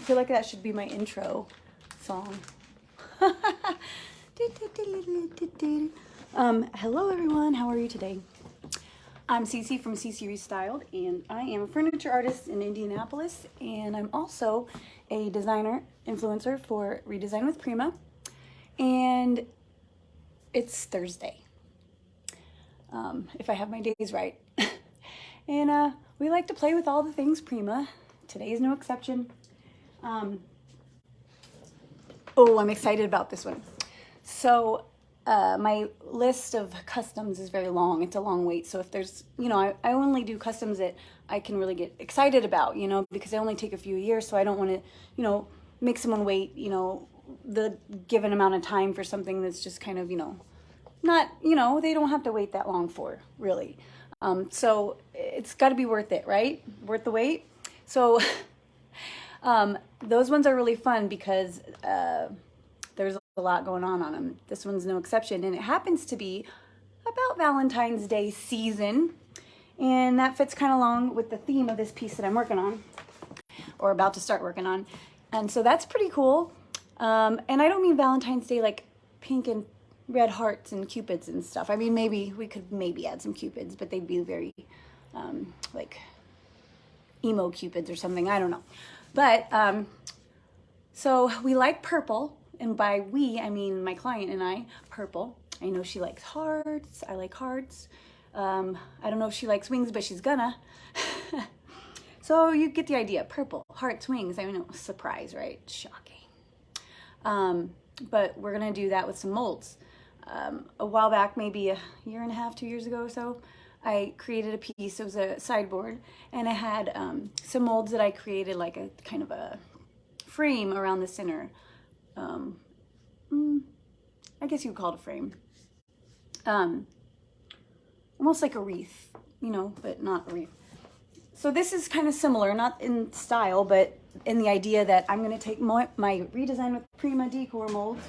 feel like that should be my intro song. Hello everyone, how are you today? I'm CeCe from CeCe ReStyled, and I am a furniture artist in Indianapolis, and I'm also a designer influencer for Redesign with Prima, and it's Thursday, if I have my days right. And we like to play with all the things Prima. Today is no exception. Oh, I'm excited about this one. So my list of customs is very long. It's a long wait. So if there's, I only do customs that I can really get excited about, because they only take a few years. So I don't want to, make someone wait, the given amount of time for something that's just kind of, not, they don't have to wait that long for, really. So it's got to be worth it, right? Worth the wait. So those ones are really fun because there's a lot going on them. This one's no exception, and it happens to be about Valentine's Day season, and that fits kind of along with the theme of this piece that I'm working on, or about to start working on, and so that's pretty cool. And I don't mean Valentine's Day like pink and red hearts and cupids and stuff. I mean, maybe we could add some cupids, but they'd be very like emo cupids or something. I don't know. But so we like purple, and by we, I mean my client and I, purple. I know she likes hearts. I like hearts. I don't know if she likes wings, but she's gonna. So you get the idea. Purple, hearts, wings. I mean, surprise, right? Shocking. But we're gonna do that with some molds. A while back, maybe a year and a half, 2 years ago or so, I created a piece. It was a sideboard, and it had some molds that I created, like a kind of a frame around the center. I guess you would call it a frame. Almost like a wreath, but not a wreath. So this is kind of similar, not in style, but in the idea that I'm going to take my Redesign with Prima Decor molds,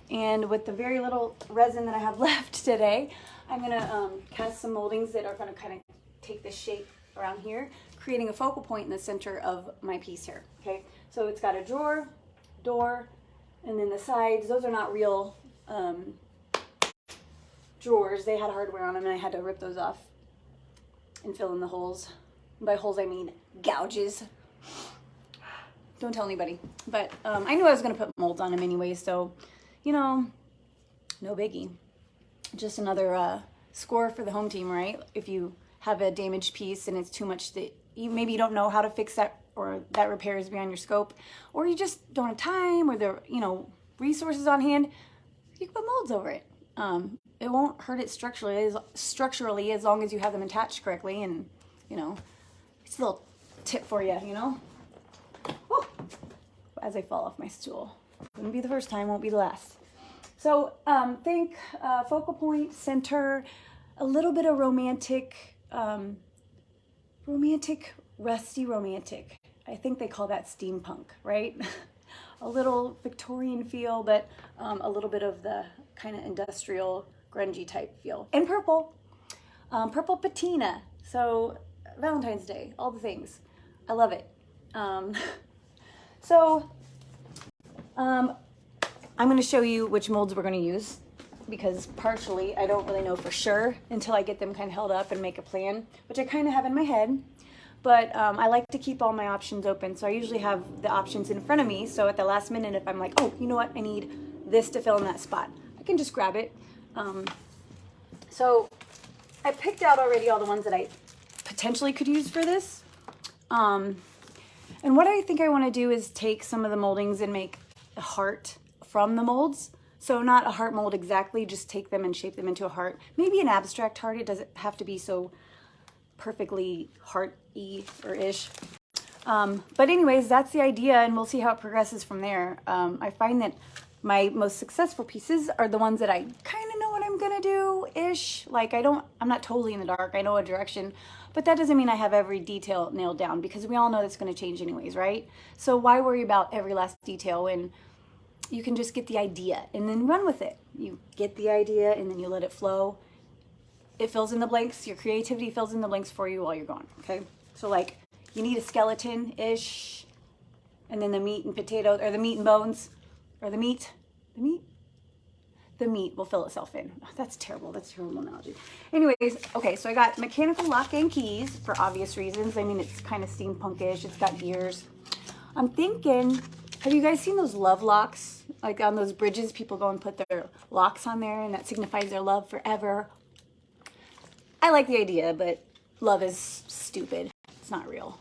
and with the very little resin that I have left today, I'm going to cast some moldings that are going to kind of take this shape around here, creating a focal point in the center of my piece here. Okay, so it's got a drawer, door, and then the sides. Those are not real drawers. They had hardware on them, and I had to rip those off and fill in the holes. And by holes, I mean gouges. Don't tell anybody. But I knew I was going to put molds on them anyway, so, no biggie. Just another score for the home team, right? If you have a damaged piece and it's too much that maybe you don't know how to fix that, or that repair is beyond your scope, or you just don't have time, or the resources on hand, you can put molds over it. It won't hurt it structurally as long as you have them attached correctly. And it's a little tip for you. Woo! As I fall off my stool, wouldn't be the first time, won't be the last. So think focal point, center, a little bit of romantic, rusty romantic. I think they call that steampunk, right? A little Victorian feel, but a little bit of the kind of industrial, grungy type feel. And purple, purple patina. So Valentine's Day, all the things. I love it. I'm going to show you which molds we're going to use, because partially I don't really know for sure until I get them kind of held up and make a plan, which I kind of have in my head. But I like to keep all my options open, so I usually have the options in front of me, so at the last minute, if I'm like, oh, you know what, I need this to fill in that spot, I can just grab it. So I picked out already all the ones that I potentially could use for this. And what I think I want to do is take some of the moldings and make a heart from the molds. So not a heart mold exactly, just take them and shape them into a heart. Maybe an abstract heart. It doesn't have to be so perfectly heart-y or ish. But anyways, that's the idea, and we'll see how it progresses from there. I find that my most successful pieces are the ones that I kind of know what I'm gonna do ish. Like I'm not totally in the dark. I know a direction, but that doesn't mean I have every detail nailed down, because we all know that's going to change anyways, right? So why worry about every last detail when you can just get the idea and then run with it? You get the idea and then you let it flow. It fills in the blanks. Your creativity fills in the blanks for you while you're gone, okay? So like you need a skeleton-ish, and then the meat and potatoes, or the meat and bones, or the meat will fill itself in. Oh, that's terrible. That's a terrible analogy. Anyways, okay, so I got mechanical lock and keys for obvious reasons. I mean, it's kind of steampunkish. It's got gears. I'm thinking, have you guys seen those love locks? Like on those bridges, people go and put their locks on there, and that signifies their love forever. I like the idea, but love is stupid. It's not real.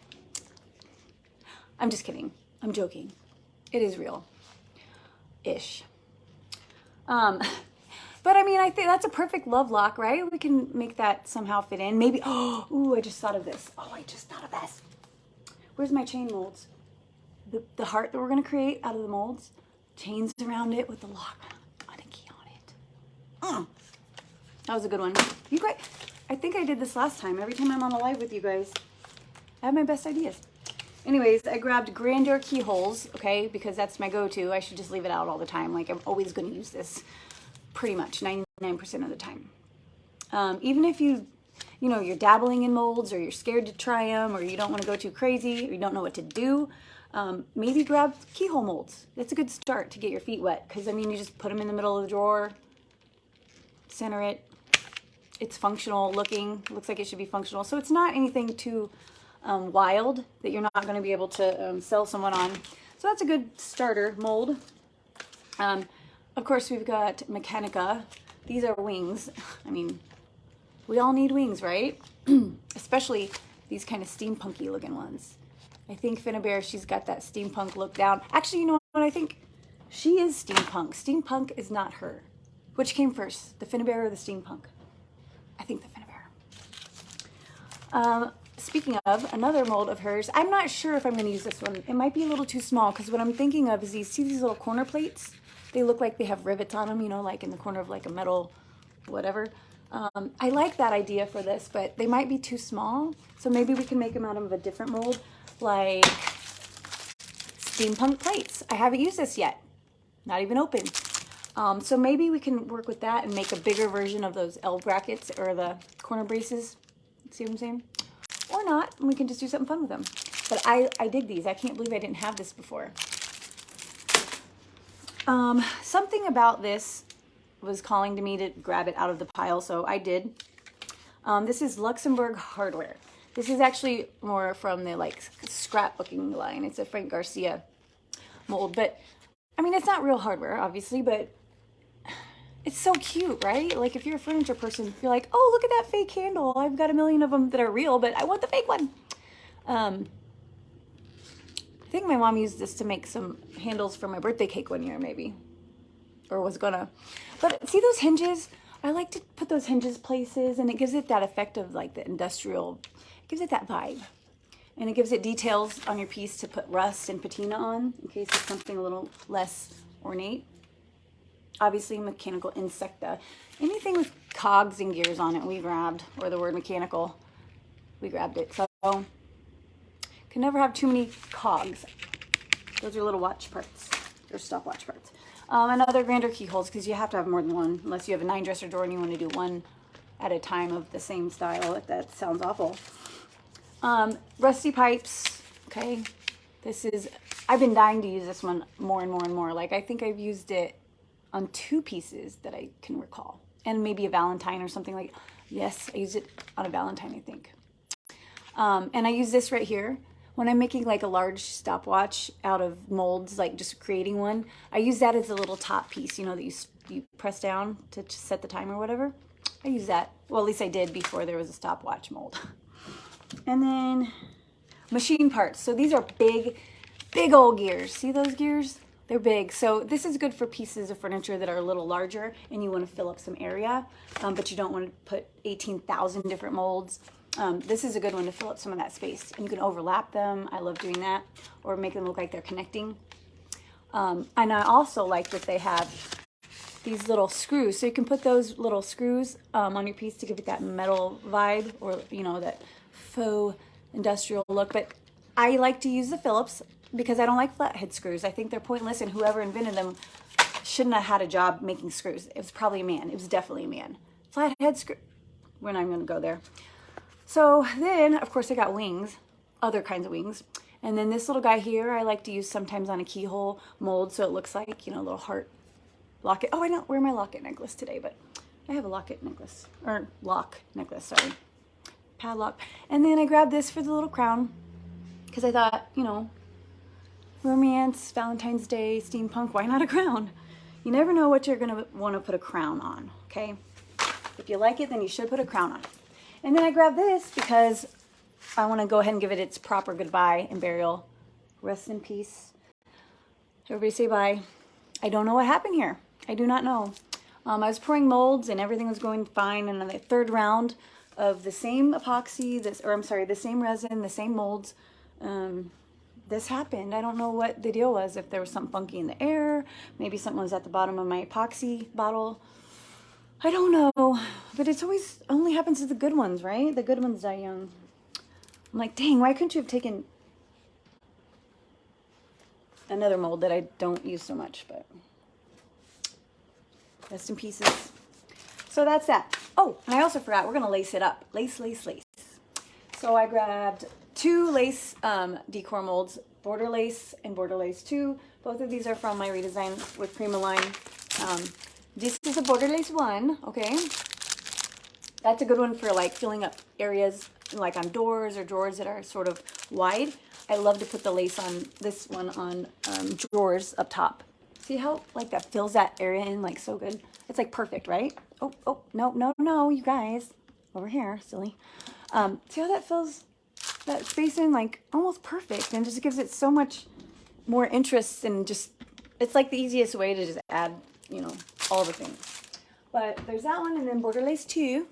I'm just kidding. I'm joking. It is real-ish. But I mean, I think that's a perfect love lock, right? We can make that somehow fit in. Maybe, oh, ooh, I just thought of this. Oh, I just thought of this. Where's my chain molds? The heart that we're gonna create out of the molds, chains around it with the lock on a key on it. That was a good one. You guys, I think I did this last time. Every time I'm on a live with you guys, I have my best ideas. Anyways, I grabbed grandeur keyholes, okay, because that's my go-to. I should just leave it out all the time. Like, I'm always going to use this pretty much 99% of the time. Even if you know, you're dabbling in molds, or you're scared to try them, or you don't want to go too crazy, or you don't know what to do, maybe grab keyhole molds. That's a good start to get your feet wet, because, I mean, you just put them in the middle of the drawer, center it. It's functional looking. Looks like it should be functional. So it's not anything too wild that you're not going to be able to sell someone on. So that's a good starter mold. Of course, we've got Mechanica. These are wings. I mean, we all need wings, right? Especially these kind of steampunky looking ones. I think Finnabair, she's got that steampunk look down. Actually, you know what? I think she is steampunk. Steampunk is not her. Which came first, the Finnabair or the steampunk? I think the Finnabair. Speaking of, another mold of hers, I'm not sure if I'm going to use this one. It might be a little too small, because what I'm thinking of is see these little corner plates? They look like they have rivets on them, you know, like in the corner of like a metal whatever. I like that idea for this, but they might be too small. So maybe we can make them out of a different mold, like steampunk plates. I haven't used this yet. Not even open. So maybe we can work with that and make a bigger version of those L brackets or the corner braces. See what I'm saying? Or not, and we can just do something fun with them. But I dig these. I can't believe I didn't have this before. Something about this was calling to me to grab it out of the pile, so I did. This is Luxembourg hardware. This is actually more from the like scrapbooking line. It's a Frank Garcia mold, but I mean, it's not real hardware, obviously, but it's so cute, right? Like if you're a furniture person, you're like, oh, look at that fake handle. I've got a million of them that are real, but I want the fake one. I think my mom used this to make some handles for my birthday cake one year, maybe, or was gonna. But see those hinges? I like to put those hinges places, and it gives it that effect of like the industrial, it gives it that vibe. And it gives it details on your piece to put rust and patina on, in case it's something a little less ornate. Obviously, mechanical insecta. Anything with cogs and gears on it, we grabbed, or the word mechanical, we grabbed it. So, can never have too many cogs. Those are little watch parts, or stopwatch parts. Another grandeur keyholes, because you have to have more than one, unless you have a 9-dresser drawer and you want to do one at a time of the same style. That sounds awful. Rusty pipes, okay. This is, I've been dying to use this one more and more and more. Like, I think I've used it on 2 pieces that I can recall. And maybe a Valentine or something like, yes, I used it on a Valentine, I think. And I use this right here. When I'm making like a large stopwatch out of molds, like just creating one, I use that as a little top piece, you know, that you press down to set the time or whatever. I use that. Well, at least I did before there was a stopwatch mold. And then machine parts. So these are big old gears. See those gears? They're big. So this is good for pieces of furniture that are a little larger and you want to fill up some area, but you don't want to put 18,000 different molds. This is a good one to fill up some of that space. And you can overlap them. I love doing that. Or make them look like they're connecting. And I also like that they have these little screws. So you can put those little screws on your piece to give it that metal vibe, or, you know, that faux industrial look. But I like to use the Phillips because I don't like flathead screws. I think they're pointless, and whoever invented them shouldn't have had a job making screws. It was probably a man. It was definitely a man. Flathead screw. We're not even going to go there. So then, of course, I got wings. other kinds of wings. And then this little guy here, I like to use sometimes on a keyhole mold, so it looks like, you know, a little heart locket. Oh, I don't wear my locket necklace today, but I have a locket necklace, or lock necklace, sorry. Padlock. And then I grabbed this for the little crown, because I thought, you know, romance, Valentine's Day, steampunk, why not a crown? You never know what you're gonna want to put a crown on, okay? If you like it, then you should put a crown on. And then I grabbed this because I want to go ahead and give it its proper goodbye and burial. Rest in peace. Everybody say bye. I don't know what happened here. I do not know. I was pouring molds and everything was going fine. And on the third round of the same epoxy, the same resin, the same molds, this happened. I don't know what the deal was. If there was something funky in the air, maybe something was at the bottom of my epoxy bottle. I don't know. But it's always only happens to the good ones, right? The good ones die young. I'm like, dang, why couldn't you have taken another mold that I don't use so much, but rest in pieces. So that's that. Oh, and I also forgot, we're gonna lace it up. Lace, lace, lace. So I grabbed 2 lace decor molds, border lace and border lace 2. Both of these are from my redesign with Prima line. This is a border lace 1, okay? That's a good one for like filling up areas like on doors or drawers that are sort of wide. I love to put the lace on this one on drawers up top. See how like that fills that area in like so good? It's like perfect, right? Oh, no, you guys. Over here, silly. See how that fills that space in like almost perfect and just gives it so much more interest and just, it's like the easiest way to just add, you know, all the things. But there's that one, and then border lace 2.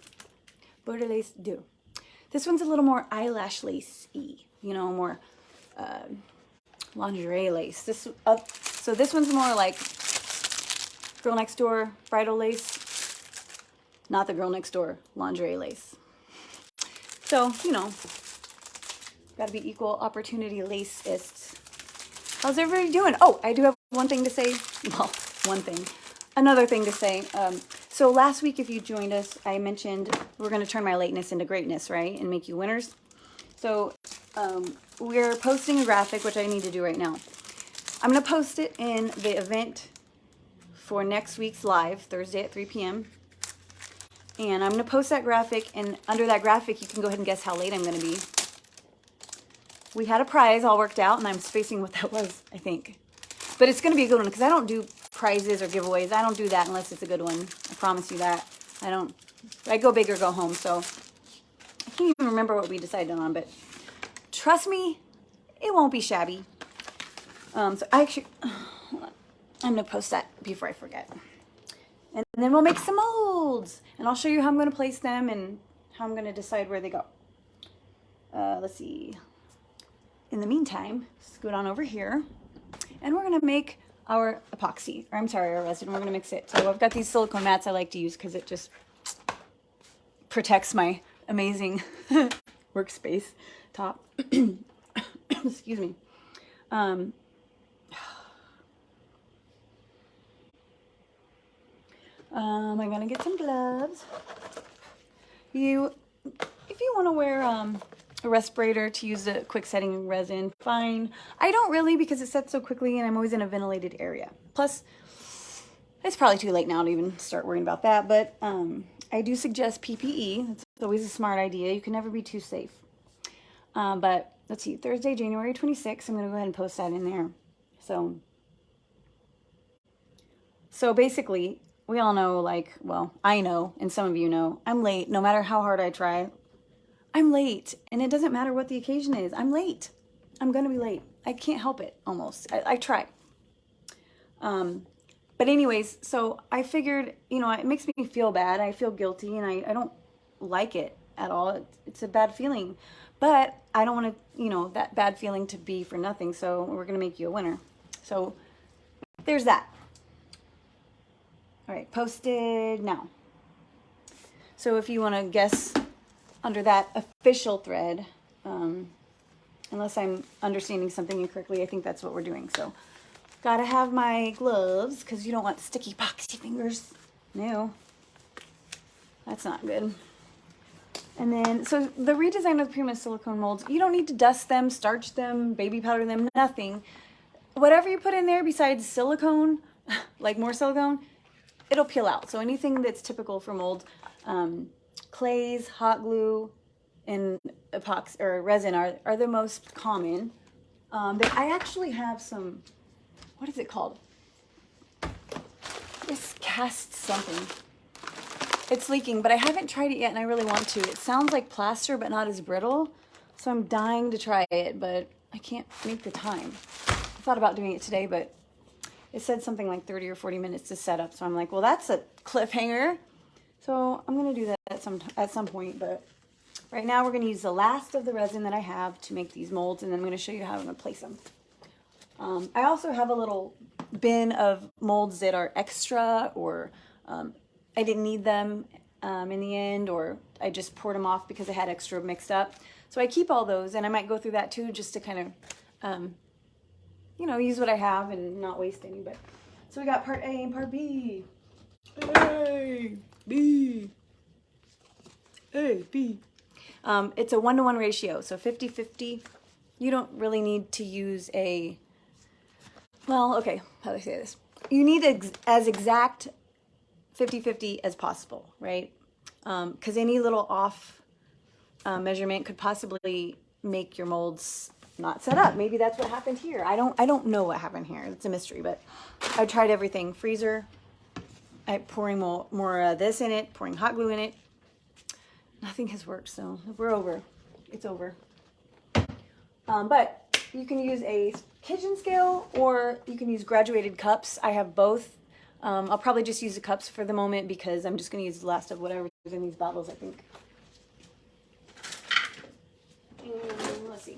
Border lace 2. This one's a little more eyelash lace-y, you know, more lingerie lace. So this one's more like girl next door bridal lace, not the girl next door lingerie lace. So, you know, got to be equal opportunity laceists. How's everybody doing? Oh, I do have one thing to say. Well, one thing. Another thing to say. So last week, if you joined us, I mentioned we're going to turn my lateness into greatness, right? And make you winners. So we're posting a graphic, which I need to do right now. I'm going to post it in the event for next week's live, Thursday at 3 p.m. And I'm going to post that graphic, and under that graphic, you can go ahead and guess how late I'm going to be. We had a prize all worked out, and I'm spacing what that was, I think. But it's going to be a good one, because I don't do prizes or giveaways. I don't do that unless it's a good one. I promise you that. I go big or go home, so I can't even remember what we decided on, but trust me, it won't be shabby. So I'm going to post that before I forget. And then we'll make some molds, and I'll show you how I'm going to place them and how I'm going to decide where they go. Let's see. In the meantime, scoot on over here, and we're going to make our epoxy, or I'm sorry, our resin. We're going to mix it. So I've got these silicone mats I like to use because it just protects my amazing workspace top. Excuse me. Am I going to get some gloves? If you want to wear a respirator to use the quick setting resin, fine. I don't really, because it sets so quickly and I'm always in a ventilated area. Plus, it's probably too late now to even start worrying about that, but I do suggest PPE. It's always a smart idea. You can never be too safe. But let's see, Thursday, January 26th, I'm going to go ahead and post that in there. So basically, we all know, like, well, I know, and some of you know, I'm late. No matter how hard I try, I'm late. And it doesn't matter what the occasion is. I'm late. I'm going to be late. I can't help it, almost. I try. But anyways, so I figured, you know, it makes me feel bad. I feel guilty, and I don't like it at all. It's a bad feeling. But I don't want to, you know, that bad feeling to be for nothing. So we're going to make you a winner. So there's that. All right, posted now. So if you want to guess under that official thread, unless I'm understanding something incorrectly, I think that's what we're doing. So gotta have my gloves because you don't want sticky, boxy fingers. No, that's not good. And then, so the redesign of the premium silicone molds, you don't need to dust them, starch them, baby powder them, nothing. Whatever you put in there besides silicone, like more silicone, it'll peel out. So anything that's typical for mold, clays, hot glue, and epoxy or resin are the most common. But I actually have some, what is it called? This cast something. It's leaking, but I haven't tried it yet and I really want to. It sounds like plaster, but not as brittle. So I'm dying to try it, but I can't make the time. I thought about doing it today, but it said something like 30 or 40 minutes to set up. So I'm like, well, that's a cliffhanger. So I'm going to do that at some point, but right now we're going to use the last of the resin that I have to make these molds, and then I'm going to show you how I'm going to place them. I also have a little bin of molds that are extra, or I didn't need them in the end, or I just poured them off because I had extra mixed up. So I keep all those, and I might go through that too, just to kind of, you know, use what I have and not waste any. But so we got part A and part B. A, B, A, B. It's a 1-to-1 ratio, so 50-50. You don't really need to use a, well, okay, how do I say this? You need as exact 50-50 as possible, right? Because any little off measurement could possibly make your molds not set up. Maybe that's what happened here. I don't know what happened here. It's a mystery, but I tried everything. Freezer, I'm pouring more of this in it, pouring hot glue in it. Nothing has worked, so we're over. It's over. But you can use a kitchen scale, or you can use graduated cups. I have both. I'll probably just use the cups for the moment because I'm just going to use the last of whatever's in these bottles, I think. And let's see.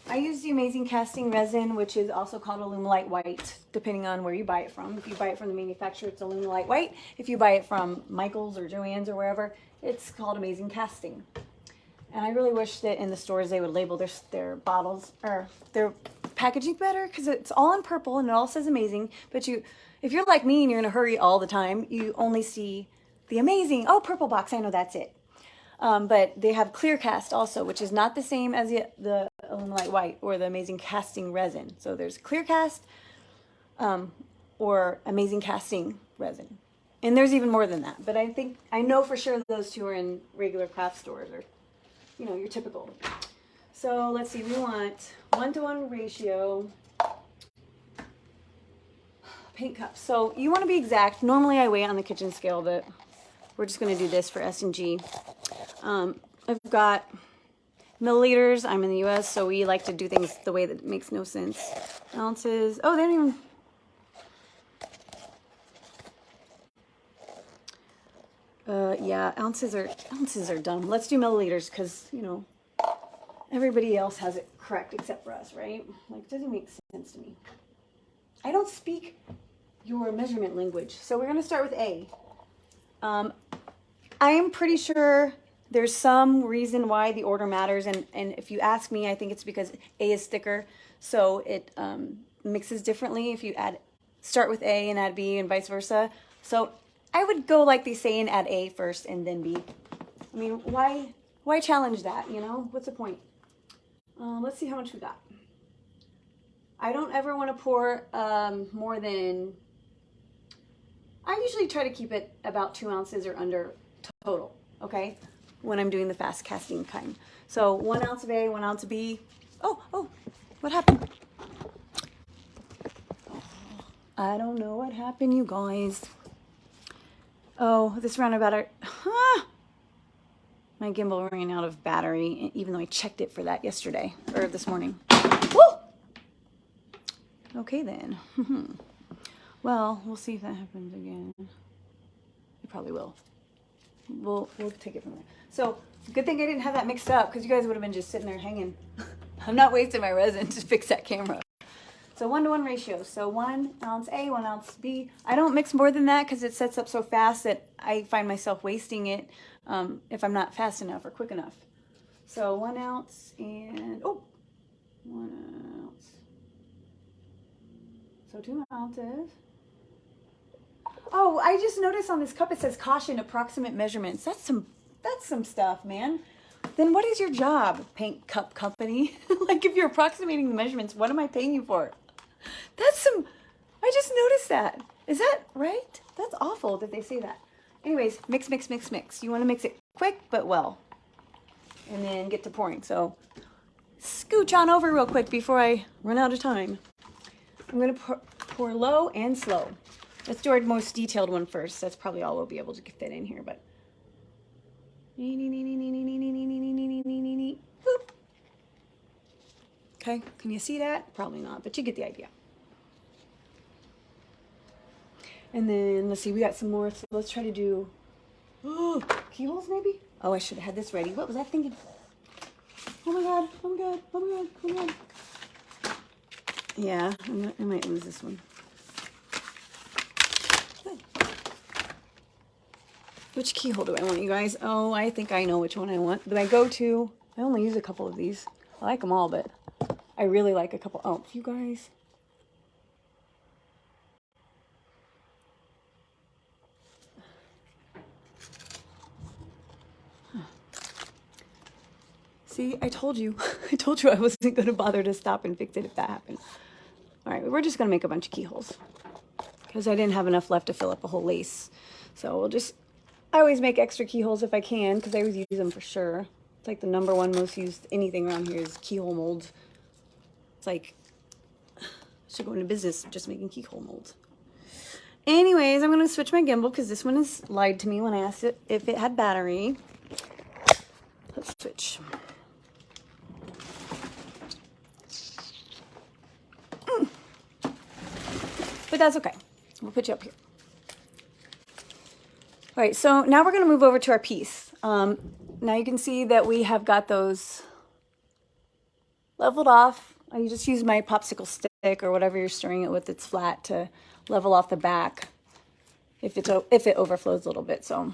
I use the Amazing Casting Resin, which is also called Alumilite White, depending on where you buy it from. If you buy it from the manufacturer, it's Alumilite White. If you buy it from Michael's or Joann's or wherever, it's called Amazing Casting. And I really wish that in the stores they would label their bottles or their packaging better, because it's all in purple and it all says amazing. But if you're like me and you're in a hurry all the time, you only see the amazing, oh, purple box, I know that's it. But they have clear cast also, which is not the same as the Alumilite White or the Amazing Casting Resin. So there's clear cast or Amazing Casting Resin. And there's even more than that. But I know for sure those two are in regular craft stores, or, you know, your typical. So let's see, we want 1-to-1 ratio paint cups. So you want to be exact. Normally I weigh on the kitchen scale, but we're just going to do this for S&G. I've got milliliters. I'm in the US, so we like to do things the way that makes no sense. Ounces. Oh, they don't even... yeah, ounces are dumb. Let's do milliliters because, you know, everybody else has it correct except for us, right? Like, it doesn't make sense to me. I don't speak your measurement language. So we're going to start with A. I am pretty sure there's some reason why the order matters, and if you ask me, I think it's because A is thicker, so it mixes differently if you start with A and add B and vice versa. So I would go like they say and add A first and then B. I mean, why challenge that, you know? What's the point? Let's see how much we got. I don't ever want to pour more than... I usually try to keep it about 2 ounces or under total, okay? When I'm doing the fast casting kind. So 1 ounce of A, 1 ounce of B. Oh, what happened? I don't know what happened, you guys. Oh, this roundabout, my gimbal ran out of battery, even though I checked it for that yesterday, or this morning. Woo! Okay then. Well, we'll see if that happens again. It probably will. We'll take it from there. So, good thing I didn't have that mixed up, because you guys would have been just sitting there hanging. I'm not wasting my resin to fix that camera. So 1-to-1 ratio. So 1 ounce A, 1 ounce B. I don't mix more than that because it sets up so fast that I find myself wasting it if I'm not fast enough or quick enough. So 1 ounce and, 1 ounce. So 2 ounces. Oh, I just noticed on this cup it says caution approximate measurements. That's some That's some stuff, man. Then what is your job, paint cup company? Like if you're approximating the measurements, what am I paying you for? That's some, I just noticed that. Is that right? That's awful that they say that. Anyways, mix, mix, mix, mix. You want to mix it quick but well. And then get to pouring. So scooch on over real quick before I run out of time. I'm going to pour low and slow. Let's do our most detailed one first. That's probably all we'll be able to fit in here, but. Okay, can you see that? Probably not, but you get the idea. And then, let's see, we got some more, so let's try to do, keyholes maybe? Oh, I should have had this ready. What was I thinking? Oh my god, oh my god, oh my god, oh my god. Yeah, I might lose this one. Good. Which keyhole do I want, you guys? Oh, I think I know which one I want. Do I go to, I only use a couple of these. I like them all, but I really like a couple. Oh, you guys. See, I told you. I told you I wasn't going to bother to stop and fix it if that happened. All right, we're just going to make a bunch of keyholes because I didn't have enough left to fill up a whole lace. So we'll just, I always make extra keyholes if I can because I always use them for sure. It's like the #1 most used anything around here is keyhole molds. It's like, I should go into business just making keyhole molds. Anyways, I'm going to switch my gimbal because this one has lied to me when I asked it if it had battery. Let's switch. But that's okay. We'll put you up here. All right, so now we're going to move over to our piece. Now you can see that we have got those leveled off. I just use my popsicle stick or whatever you're stirring it with. It's flat to level off the back if it overflows a little bit. So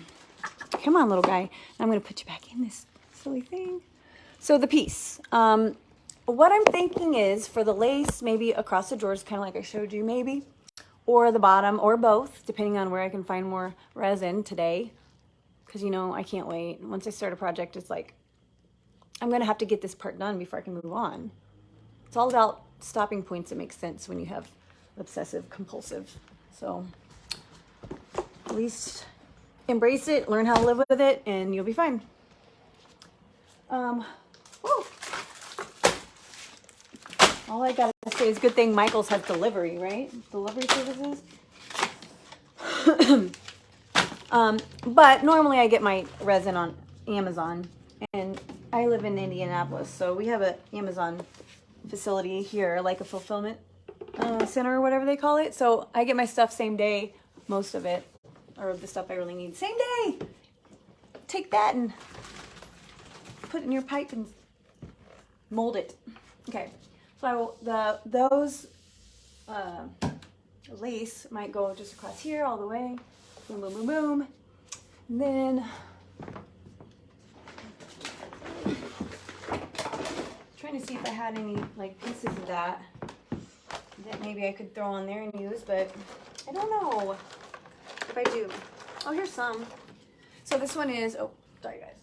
come on, little guy. I'm going to put you back in this silly thing. So the piece. What I'm thinking is for the lace, maybe across the drawers, kind of like I showed you, maybe. Or the bottom, or both, depending on where I can find more resin today. Because, you know, I can't wait. Once I start a project, it's like, I'm going to have to get this part done before I can move on. It's all about stopping points that make sense when you have obsessive compulsive. So, at least embrace it, learn how to live with it, and you'll be fine. Woo. All I gotta say is good thing Michael's has delivery, right? Delivery services. But normally I get my resin on Amazon, and I live in Indianapolis, so we have an Amazon facility here, like a fulfillment center or whatever they call it. So I get my stuff same day, most of it, or the stuff I really need, same day. Take that and put it in your pipe and mold it. Okay. So those lace might go just across here all the way. Boom, boom, boom, boom. And then trying to see if I had any like pieces of that maybe I could throw on there and use, but I don't know if I do. Oh, here's some. So this one is, oh, sorry guys.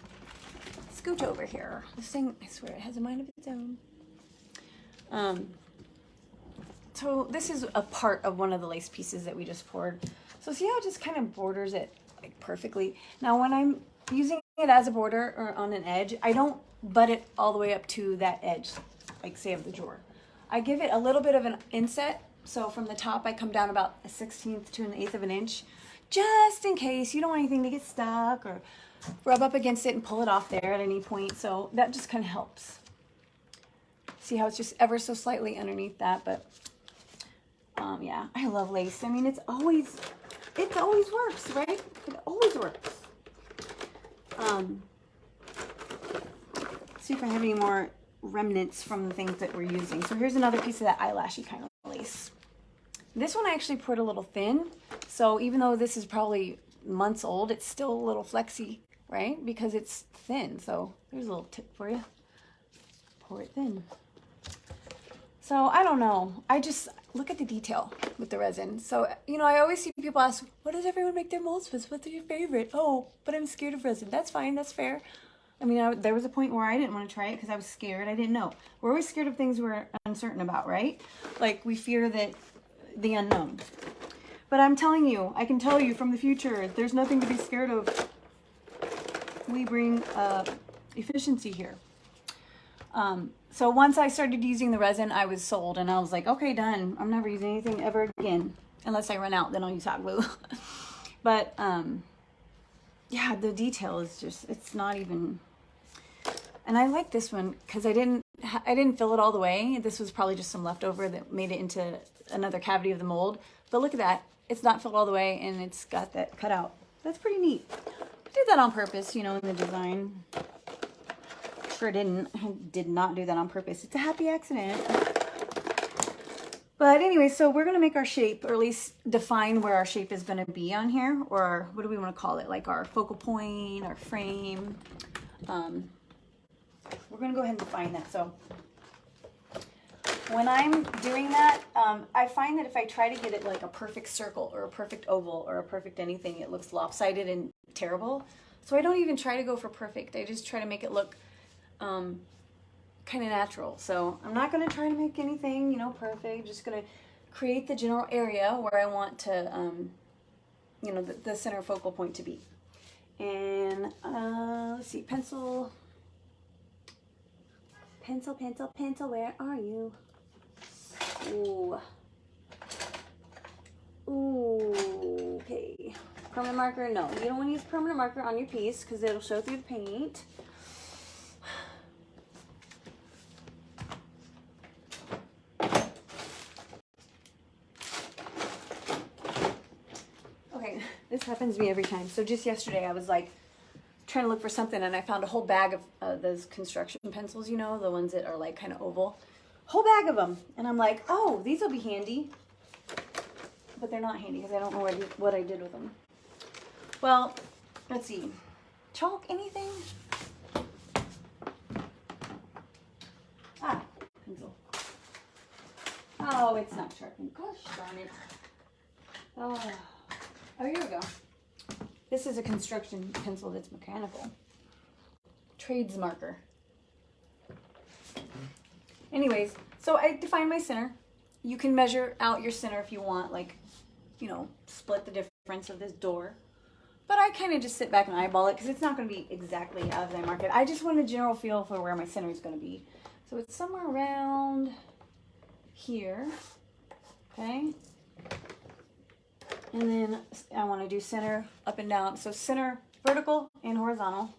Scoot over here. This thing, I swear, it has a mind of its own. So this is a part of one of the lace pieces that we just poured. So see how it just kind of borders it like perfectly. Now when I'm using it as a border or on an edge, I don't butt it all the way up to that edge, like say of the drawer. I give it a little bit of an inset. So from the top, I come down about a 1/16 to an 1/8 of an inch, just in case you don't want anything to get stuck or rub up against it and pull it off there at any point. So that just kind of helps. See how it's just ever so slightly underneath that, but yeah, I love lace. I mean, it always works, right? It always works. See if I have any more remnants from the things that we're using. So here's another piece of that eyelashy kind of lace. This one I actually poured a little thin. So even though this is probably months old, it's still a little flexy, right? Because it's thin. So there's a little tip for you. Pour it thin. So I don't know. I just look at the detail with the resin. So, you know, I always see people ask, what does everyone make their molds with? What's your favorite? Oh, but I'm scared of resin. That's fine. That's fair. I mean, there was a point where I didn't want to try it because I was scared. I didn't know. We're always scared of things we're uncertain about, right? Like we fear the unknown. But I'm telling you, I can tell you from the future, there's nothing to be scared of. We bring efficiency here. So once I started using the resin, I was sold, and I was like, okay, done. I'm never using anything ever again. Unless I run out, then I'll use hot glue. But yeah, the detail is just, it's not even. And I like this one because I didn't fill it all the way. This was probably just some leftover that made it into another cavity of the mold. But look at that. It's not filled all the way, and it's got that cut out. That's pretty neat. I did that on purpose, you know, in the design. Sure didn't. I did not do that on purpose. It's a happy accident. But anyway, so we're going to make our shape, or at least define where our shape is going to be on here. Or what do we want to call it? Like our focal point, our frame. We're going to go ahead and define that. So when I'm doing that, I find that if I try to get it like a perfect circle or a perfect oval or a perfect anything, it looks lopsided and terrible. So I don't even try to go for perfect. I just try to make it look kind of natural. So I'm not going to try to make anything, you know, perfect. I'm just going to create the general area where I want to, you know, the center focal point to be. And let's see, pencil, where are you? Ooh. Ooh, okay. Permanent marker, no. You don't want to use permanent marker on your piece because it'll show through the paint. Okay, this happens to me every time. So just yesterday I was like trying to look for something and I found a whole bag of those construction pencils, you know, the ones that are like kind of oval. Whole bag of them. And I'm like, oh, these will be handy. But they're not handy because I don't know what I did with them. Well, let's see. Chalk, anything? Ah, pencil. Oh, it's not sharpened. Gosh darn it. Oh, here we go. This is a construction pencil that's mechanical. Trades marker. Anyways, so I define my center. You can measure out your center if you want, like, you know, split the difference of this door. But I kind of just sit back and eyeball it because it's not going to be exactly as I mark it. I just want a general feel for where my center is going to be. So it's somewhere around here. Okay. And then I want to do center up and down. So center vertical and horizontal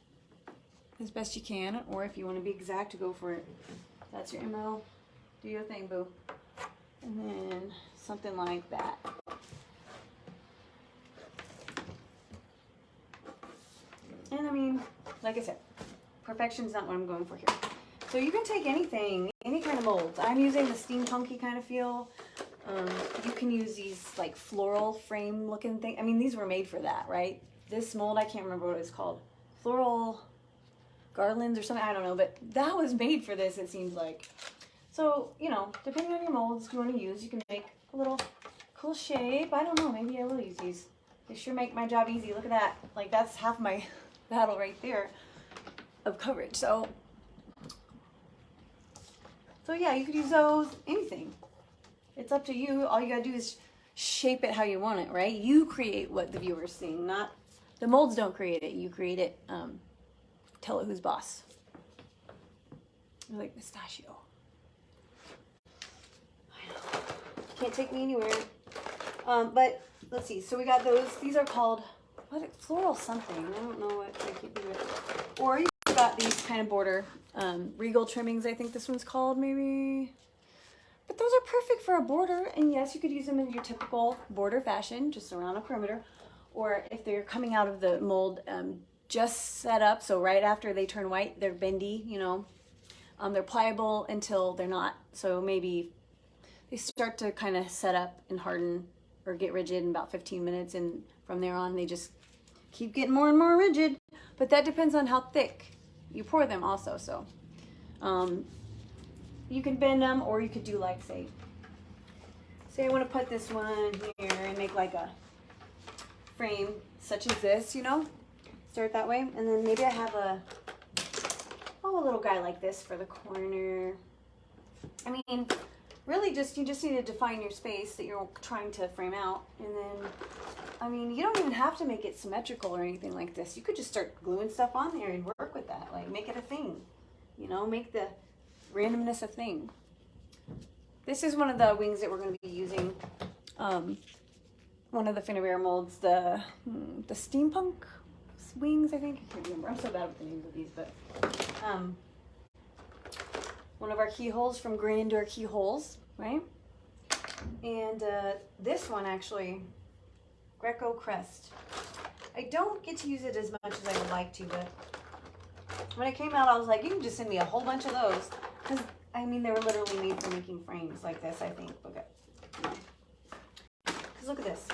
as best you can. Or if you want to be exact, go for it. That's your MO. Do your thing, boo. And then something like that. And I mean, like I said, perfection's not what I'm going for here. So you can take anything, any kind of molds. I'm using the steampunky kind of feel. You can use these like floral frame looking thing. I mean, these were made for that, right? This mold, I can't remember what it was called. Floral garlands or something, I don't know, but that was made for this, it seems like. So, you know, depending on your molds you want to use, you can make a little cool shape. I don't know, maybe I will use these. They sure make my job easy. Look at that. Like, that's half my battle right there of coverage. So yeah, you could use those, anything. It's up to you. All you gotta do is shape it how you want it, right? You create what the viewer's seeing, not the molds don't create it. You create it. Tell it who's boss. I like pistachio. I know. Can't take me anywhere. But let's see. So we got those. These are called what? Floral something. I don't know what I keep doing. Or you got these kind of border regal trimmings. I think this one's called maybe. But those are perfect for a border. And yes, you could use them in your typical border fashion, just around a perimeter. Or if they're coming out of the mold just set up, so right after they turn white, they're bendy, you know. They're pliable until they're not. So maybe they start to kind of set up and harden or get rigid in about 15 minutes. And from there on, they just keep getting more and more rigid. But that depends on how thick you pour them also. So you can bend them, or you could do like, say I want to put this one here and make like a frame such as this, you know, start that way. And then maybe I have a little guy like this for the corner. I mean, really you just need to define your space that you're trying to frame out. And then, I mean, you don't even have to make it symmetrical or anything like this. You could just start gluing stuff on there and work with that. Like, make it a thing, you know, make the randomness a thing. This is one of the wings that we're going to be using. One of the Finnair molds, the steampunk wings, I think. I can't remember. I'm so bad with the names of these, but one of our keyholes from Grandeur Keyholes, right? And this one actually, Greco Crest. I don't get to use it as much as I would like to, but when it came out, I was like, you can just send me a whole bunch of those. Because, I mean, they were literally made for making frames like this, I think. Okay. Because look at this.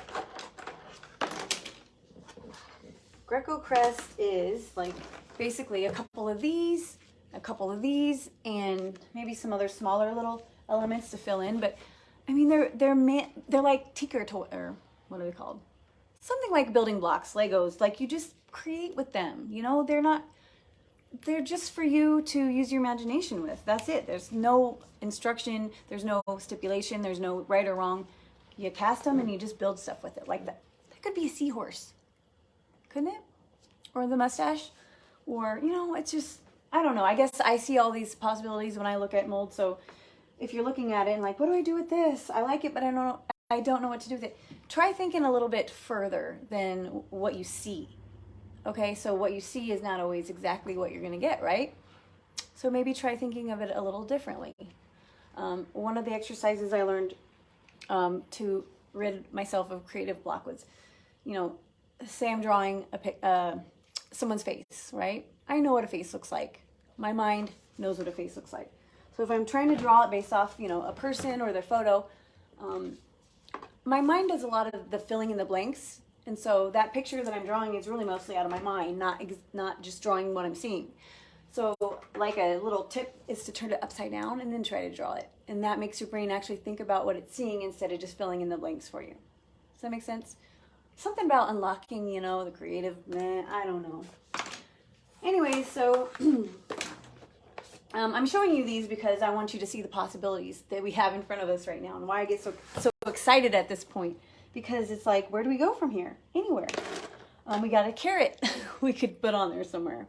Greco Crest is like basically a couple of these, and maybe some other smaller little elements to fill in. But I mean, they're like tinker toy, or what are they called? Something like building blocks, Legos. Like, you just create with them. You know, they're just for you to use your imagination with. That's it. There's no instruction. There's no stipulation. There's no right or wrong. You cast them and you just build stuff with it. Like that. That could be a seahorse, couldn't it? Or the mustache, or, you know, it's just, I don't know. I guess I see all these possibilities when I look at mold. So if you're looking at it and like, what do I do with this? I like it, but I don't know what to do with it. Try thinking a little bit further than what you see. Okay, so what you see is not always exactly what you're going to get, right? So maybe try thinking of it a little differently. One of the exercises I learned to rid myself of creative block was, you know, say I'm drawing someone's face, right? I know what a face looks like. My mind knows what a face looks like. So if I'm trying to draw it based off, you know, a person or their photo, my mind does a lot of the filling in the blanks. And so that picture that I'm drawing is really mostly out of my mind, not just drawing what I'm seeing. So like a little tip is to turn it upside down and then try to draw it. And that makes your brain actually think about what it's seeing instead of just filling in the blanks for you. Does that make sense? Something about unlocking, you know, the creative, I don't know. Anyway, so I'm showing you these because I want you to see the possibilities that we have in front of us right now and why I get so excited at this point. Because it's like, where do we go from here? Anywhere. We got a carrot we could put on there somewhere.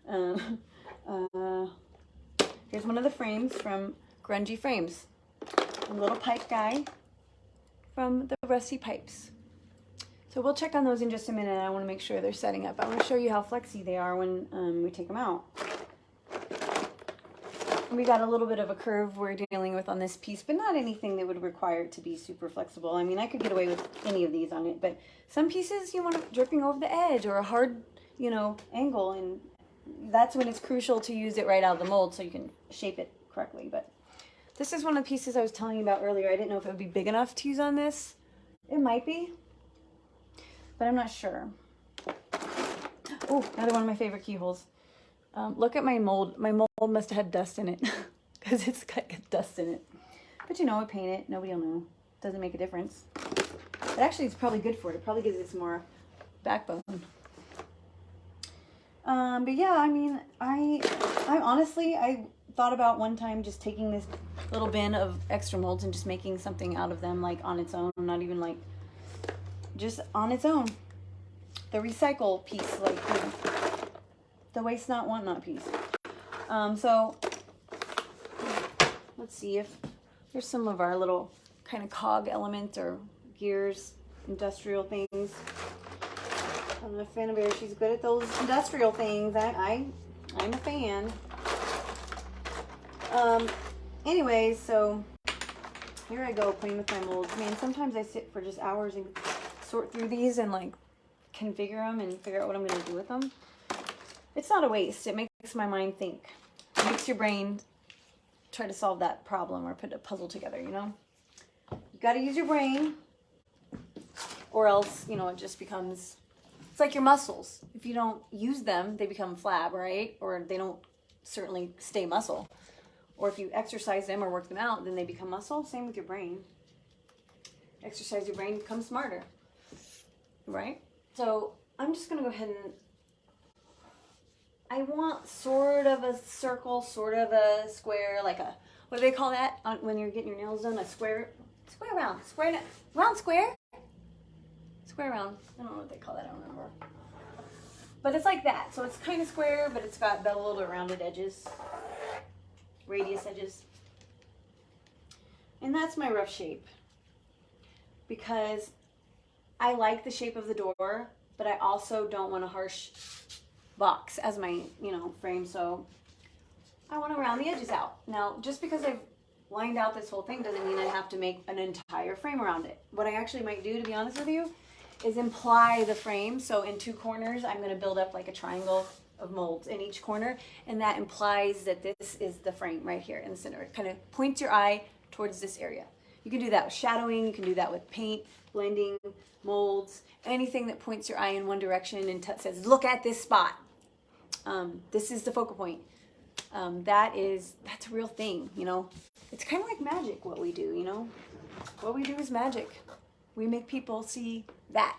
Here's one of the frames from Grungy Frames. A little pipe guy from the Rusty Pipes. So we'll check on those in just a minute. I want to make sure they're setting up. I want to show you how flexy they are when we take them out. We got a little bit of a curve we're dealing with on this piece, but not anything that would require it to be super flexible. I mean, I could get away with any of these on it, but some pieces you want it dripping over the edge or a hard, you know, angle, and that's when it's crucial to use it right out of the mold so you can shape it correctly. But this is one of the pieces I was telling you about earlier. I didn't know if it would be big enough to use on this. It might be, but I'm not sure. Oh, another one of my favorite keyholes. Look at my mold. My mold must have had dust in it because it's got dust in it. But you know, I paint it. Nobody will know. Doesn't make a difference. But actually, it's probably good for it. It probably gives it some more backbone. But yeah, I mean, I honestly, I thought about one time just taking this little bin of extra molds and just making something out of them, like on its own, not even like, just on its own. The recycle piece, like the waste not, want not piece. So let's see if there's some of our little kind of cog elements or gears, industrial things. I'm a fan of her. She's good at those industrial things. I'm a fan. Anyways, so here I go playing with my molds. Man, sometimes I sit for just hours and sort through these and like configure them and figure out what I'm going to do with them. It's not a waste. It makes my mind think. It makes your brain try to solve that problem or put a puzzle together, you know? You got to use your brain or else, you know, it just becomes, it's like your muscles. If you don't use them, they become flab, right? Or they don't certainly stay muscle. Or if you exercise them or work them out, then they become muscle. Same with your brain. Exercise your brain, become smarter, right? So I'm just gonna go ahead and, I want sort of a circle, sort of a square, like a, what do they call that when you're getting your nails done? A square round, round square? Square round, I don't know what they call that, I don't remember. But it's like that, so it's kind of square, but it's got the little bit rounded edges, radius edges. And that's my rough shape, because I like the shape of the door, but I also don't want a harsh box as my, you know, frame, so I want to round the edges out. Now, just because I've lined out this whole thing doesn't mean I have to make an entire frame around it. What I actually might do, to be honest with you, is imply the frame. So in 2 corners, I'm going to build up like a triangle of molds in each corner, and that implies that this is the frame right here in the center. It kind of points your eye towards this area. You can do that with shadowing, you can do that with paint, blending, molds, anything that points your eye in one direction and says, look at this spot. This is the focal point. That's a real thing, you know. It's kind of like magic, what we do, you know. What we do is magic. We make people see that.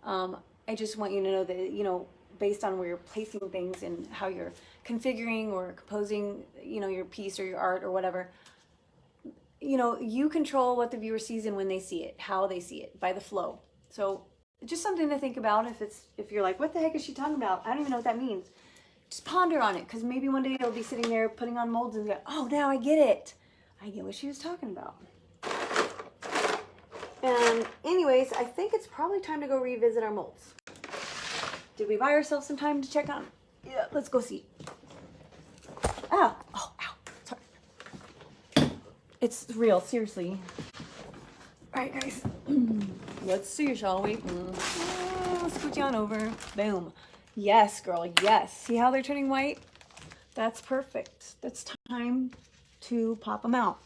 I just want you to know that, you know, based on where you're placing things and how you're configuring or composing, you know, your piece or your art or whatever, you know, you control what the viewer sees and when they see it, how they see it, by the flow. So just something to think about. If you're like, what the heck is she talking about? I don't even know what that means. Just ponder on it, because maybe one day you'll be sitting there putting on molds and go, oh, now I get it. I get what she was talking about. And anyways, I think it's probably time to go revisit our molds. Did we buy ourselves some time to check on? Yeah, let's go see. Ah, oh, ow, sorry. It's real, seriously. All right, guys. Let's see, shall we? Scooch you on over. Boom. Yes, girl, yes. See how they're turning white? That's perfect. That's time to pop them out.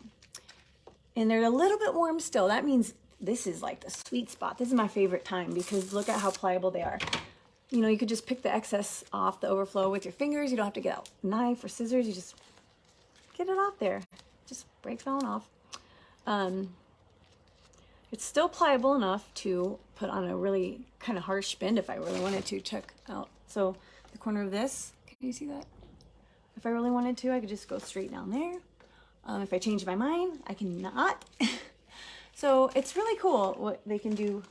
And they're a little bit warm still. That means this is like the sweet spot. This is my favorite time, because look at how pliable they are. You know, you could just pick the excess off, the overflow, with your fingers. You don't have to get a knife or scissors. You just get it off there. Just breaks on off. It's still pliable enough to put on a really kind of harsh bend if I really wanted to. Check out. So the corner of this, can you see that? If I really wanted to, I could just go straight down there. If I change my mind, I cannot. So it's really cool what they can do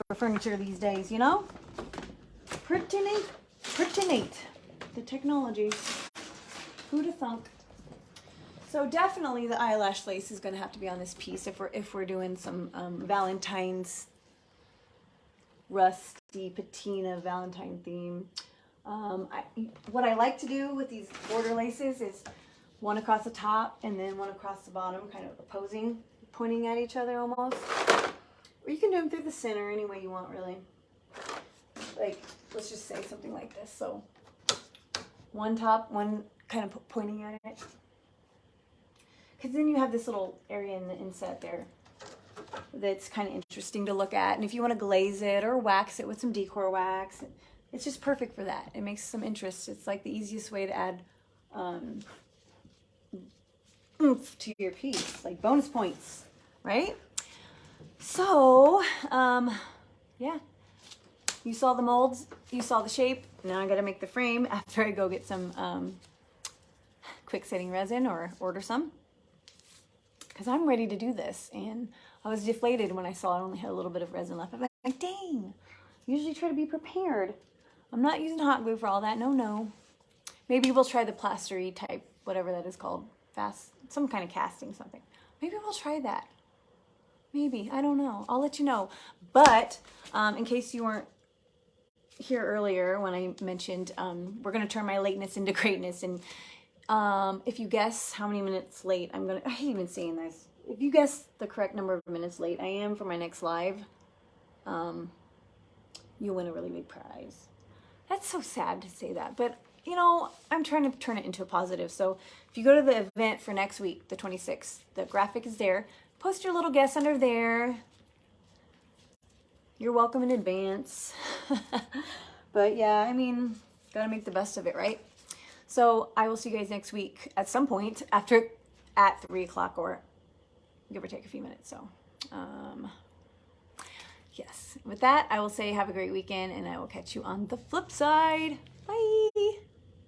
for furniture these days, you know? Pretty neat, pretty neat. The technology, who'd have thunk? So definitely the eyelash lace is going to have to be on this piece if we're doing some Valentine's rusty patina Valentine theme. What I like to do with these border laces is one across the top and then one across the bottom, kind of opposing, pointing at each other almost. Or you can do them through the center any way you want, really. Like, let's just say something like this. So one top, one kind of pointing at it. Because then you have this little area in the inset there that's kind of interesting to look at. And if you want to glaze it or wax it with some decor wax, it's just perfect for that. It makes some interest. It's like the easiest way to add oomph to your piece, like bonus points, right? So, yeah. You saw the molds, you saw the shape. Now I got to make the frame after I go get some quick setting resin or order some. Because I'm ready to do this, and I was deflated when I saw I only had a little bit of resin left. I'm like, dang, usually try to be prepared. I'm not using hot glue for all that, no. Maybe we'll try the plastery type, whatever that is called, some kind of casting something. Maybe we'll try that. Maybe, I don't know. I'll let you know. But in case you weren't here earlier when I mentioned, we're going to turn my lateness into greatness, and if you guess how many minutes late I hate even saying this. If you guess the correct number of minutes late I am for my next live, you'll win a really big prize. That's so sad to say that, but you know, I'm trying to turn it into a positive. So if you go to the event for next week, the 26th, the graphic is there. Post your little guess under there. You're welcome in advance. But yeah, I mean, gotta make the best of it, right? So I will see you guys next week at some point at 3 o'clock, or give or take a few minutes. So yes, with that, I will say have a great weekend, and I will catch you on the flip side.